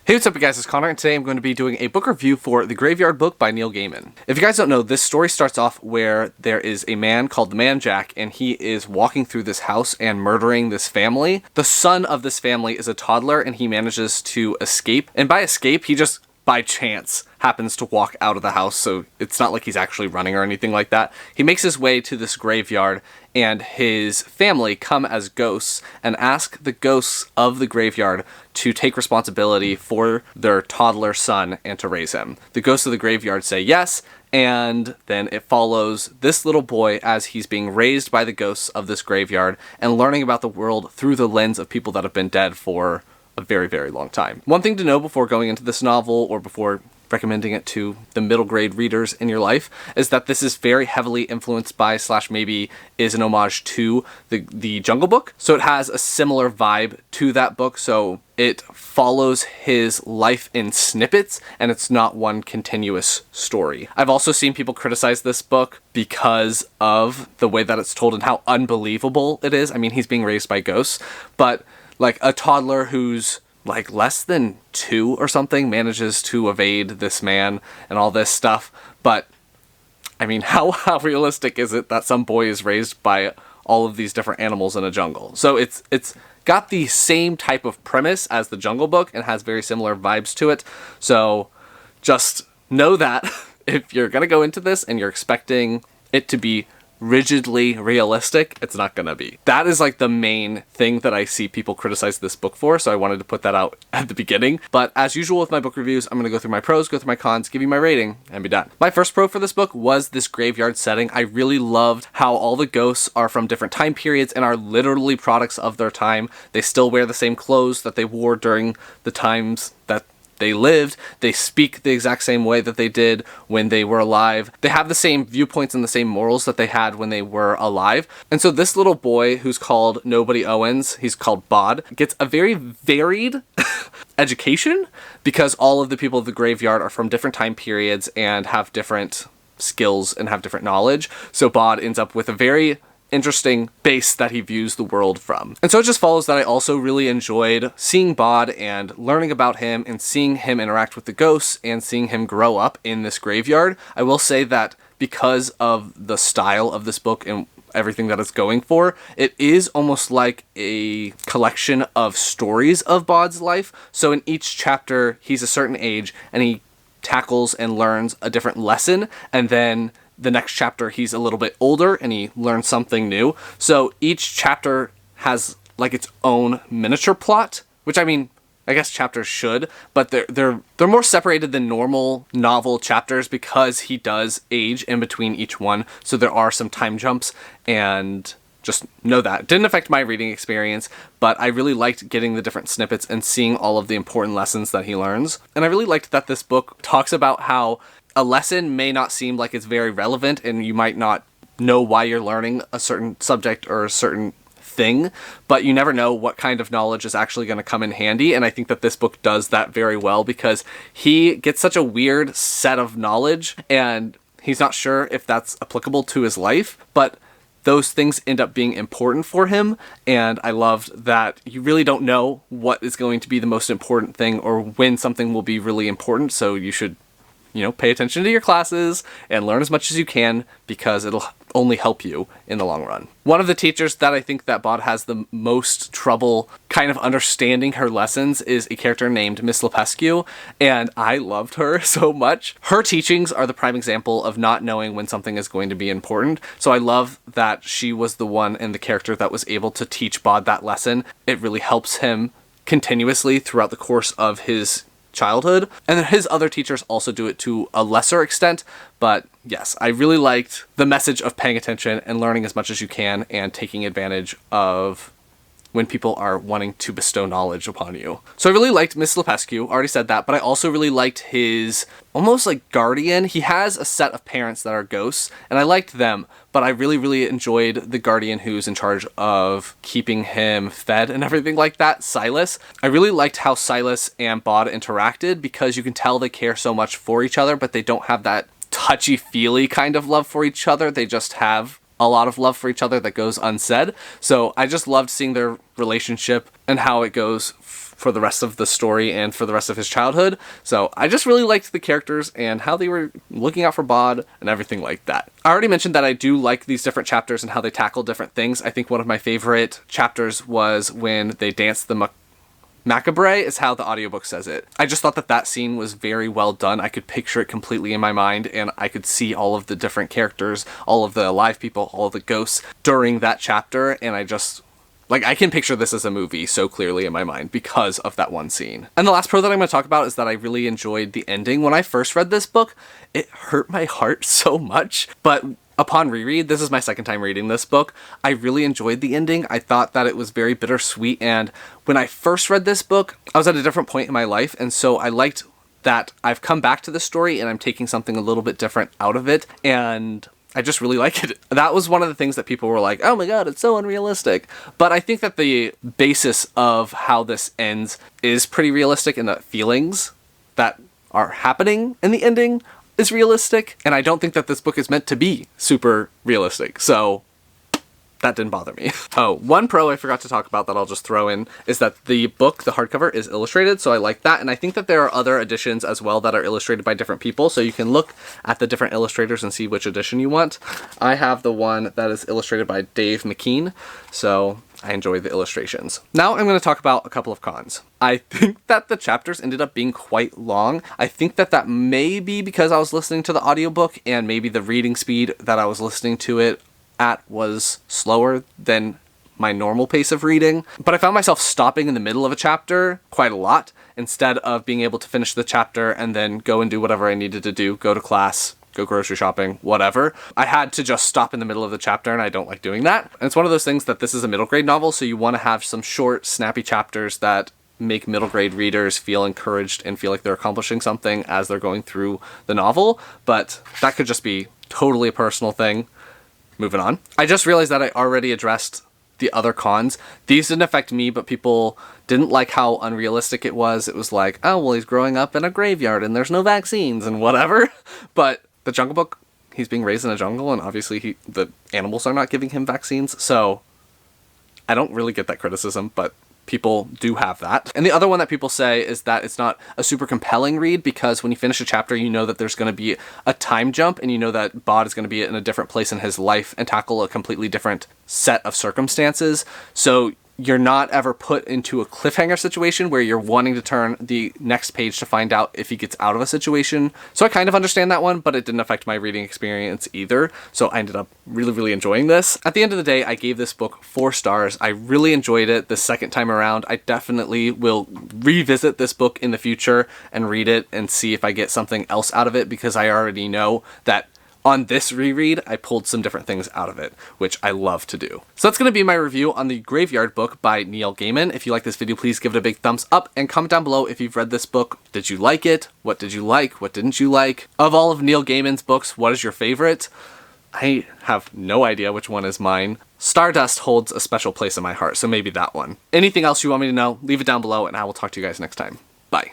Hey, what's up, you guys? It's Connor, and today I'm going to be doing a book review for The Graveyard Book by Neil Gaiman. If you guys don't know, this story starts off where there is a man called the Man Jack, and he is walking through this house and murdering this family. The son of this family is a toddler, and he manages to escape. And by escape, he just, by chance, happens to walk out of the house, so it's not like he's actually running or anything like that. He makes his way to this graveyard, and his family come as ghosts and ask the ghosts of the graveyard to take responsibility for their toddler son and to raise him. The ghosts of the graveyard say yes, and then it follows this little boy as he's being raised by the ghosts of this graveyard and learning about the world through the lens of people that have been dead for a very, very long time. One thing to know before going into this novel, or before recommending it to the middle grade readers in your life, is that this is very heavily influenced by / maybe is an homage to the Jungle Book. So it has a similar vibe to that book. So it follows his life in snippets, and it's not one continuous story. I've also seen people criticize this book because of the way that it's told and how unbelievable it is. I mean, he's being raised by ghosts, but like a toddler who's like less than 2 or something manages to evade this man and all this stuff. But I mean, how realistic is it that some boy is raised by all of these different animals in a jungle? So it's got the same type of premise as the Jungle Book and has very similar vibes to it. So just know that if you're gonna go into this and you're expecting it to be rigidly realistic, it's not gonna be. That is like the main thing that I see people criticize this book for, so I wanted to put that out at the beginning. But as usual with my book reviews, I'm gonna go through my pros, go through my cons, give you my rating, and be done. My first pro for this book was this graveyard setting. I really loved how all the ghosts are from different time periods and are literally products of their time. They still wear the same clothes that they wore during the times that they lived. They speak the exact same way that they did when they were alive. They have the same viewpoints and the same morals that they had when they were alive. And so this little boy, who's called Nobody Owens, he's called Bod, gets a very varied education because all of the people of the graveyard are from different time periods and have different skills and have different knowledge. So Bod ends up with a very interesting base that he views the world from. And so it just follows that I also really enjoyed seeing Bod and learning about him and seeing him interact with the ghosts and seeing him grow up in this graveyard. I will say that because of the style of this book and everything that it's going for, it is almost like a collection of stories of Bod's life. So in each chapter, he's a certain age and he tackles and learns a different lesson, and then the next chapter he's a little bit older and he learns something new. So each chapter has like its own miniature plot, which I mean, I guess chapters should, but they're more separated than normal novel chapters because he does age in between each one. So there are some time jumps, and just know that. It didn't affect my reading experience, but I really liked getting the different snippets and seeing all of the important lessons that he learns. And I really liked that this book talks about how a lesson may not seem like it's very relevant and you might not know why you're learning a certain subject or a certain thing, but you never know what kind of knowledge is actually going to come in handy. And I think that this book does that very well because he gets such a weird set of knowledge and he's not sure if that's applicable to his life, but those things end up being important for him. And I loved that you really don't know what is going to be the most important thing or when something will be really important. So you should, pay attention to your classes and learn as much as you can because it'll only help you in the long run. One of the teachers that I think that Bod has the most trouble kind of understanding her lessons is a character named Miss Lepescu, and I loved her so much. Her teachings are the prime example of not knowing when something is going to be important, so I love that she was the one in the character that was able to teach Bod that lesson. It really helps him continuously throughout the course of his childhood, and then his other teachers also do it to a lesser extent. But yes, I really liked the message of paying attention and learning as much as you can and taking advantage of when people are wanting to bestow knowledge upon you. So I really liked Miss Lepescu, already said that, but I also really liked his almost like guardian. He has a set of parents that are ghosts, and I liked them, but I really, really enjoyed the guardian who's in charge of keeping him fed and everything like that, Silas. I really liked how Silas and Bod interacted because you can tell they care so much for each other, but they don't have that touchy-feely kind of love for each other. They just have a lot of love for each other that goes unsaid. So I just loved seeing their relationship and how it goes for the rest of the story and for the rest of his childhood. So I just really liked the characters and how they were looking out for Bod and everything like that. I already mentioned that I do like these different chapters and how they tackle different things. I think one of my favorite chapters was when they danced the macabre, is how the audiobook says it. I just thought that that scene was very well done. I could picture it completely in my mind, and I could see all of the different characters, all of the alive people, all of the ghosts during that chapter, and I can picture this as a movie so clearly in my mind because of that one scene. And the last pro that I'm going to talk about is that I really enjoyed the ending. When I first read this book, it hurt my heart so much, but upon reread, this is my second time reading this book, I really enjoyed the ending. I thought that it was very bittersweet, and when I first read this book, I was at a different point in my life, and so I liked that I've come back to the story and I'm taking something a little bit different out of it, and I just really like it. That was one of the things that people were like, oh my god, it's so unrealistic. But I think that the basis of how this ends is pretty realistic, and the feelings that are happening in the ending is realistic, and I don't think that this book is meant to be super realistic, so that didn't bother me. Oh, one pro I forgot to talk about that I'll just throw in is that the book, the hardcover, is illustrated, so I like that, and I think that there are other editions as well that are illustrated by different people, so you can look at the different illustrators and see which edition you want. I have the one that is illustrated by Dave McKean, so I enjoy the illustrations. Now I'm going to talk about a couple of cons. I think that the chapters ended up being quite long. I think that that may be because I was listening to the audiobook, and maybe the reading speed that I was listening to it at was slower than my normal pace of reading. But I found myself stopping in the middle of a chapter quite a lot instead of being able to finish the chapter and then go and do whatever I needed to do, go to class, go grocery shopping, whatever. I had to just stop in the middle of the chapter, and I don't like doing that. And it's one of those things that this is a middle grade novel, so you want to have some short, snappy chapters that make middle grade readers feel encouraged and feel like they're accomplishing something as they're going through the novel. But that could just be totally a personal thing. Moving on. I just realized that I already addressed the other cons. These didn't affect me, but people didn't like how unrealistic it was. It was like, oh, well, he's growing up in a graveyard and there's no vaccines and whatever. But the Jungle Book, he's being raised in a jungle, and obviously the animals are not giving him vaccines, so I don't really get that criticism, but people do have that. And the other one that people say is that it's not a super compelling read because when you finish a chapter, you know that there's going to be a time jump, and you know that Bod is going to be in a different place in his life and tackle a completely different set of circumstances. So you're not ever put into a cliffhanger situation where you're wanting to turn the next page to find out if he gets out of a situation. So I kind of understand that one, but it didn't affect my reading experience either. So I ended up really, really enjoying this. At the end of the day, I gave this book 4 stars. I really enjoyed it the second time around. I definitely will revisit this book in the future and read it and see if I get something else out of it, because I already know that on this reread, I pulled some different things out of it, which I love to do. So that's going to be my review on the Graveyard Book by Neil Gaiman. If you like this video, please give it a big thumbs up and comment down below if you've read this book. Did you like it? What did you like? What didn't you like? Of all of Neil Gaiman's books, what is your favorite? I have no idea which one is mine. Stardust holds a special place in my heart, so maybe that one. Anything else you want me to know, leave it down below, and I will talk to you guys next time. Bye.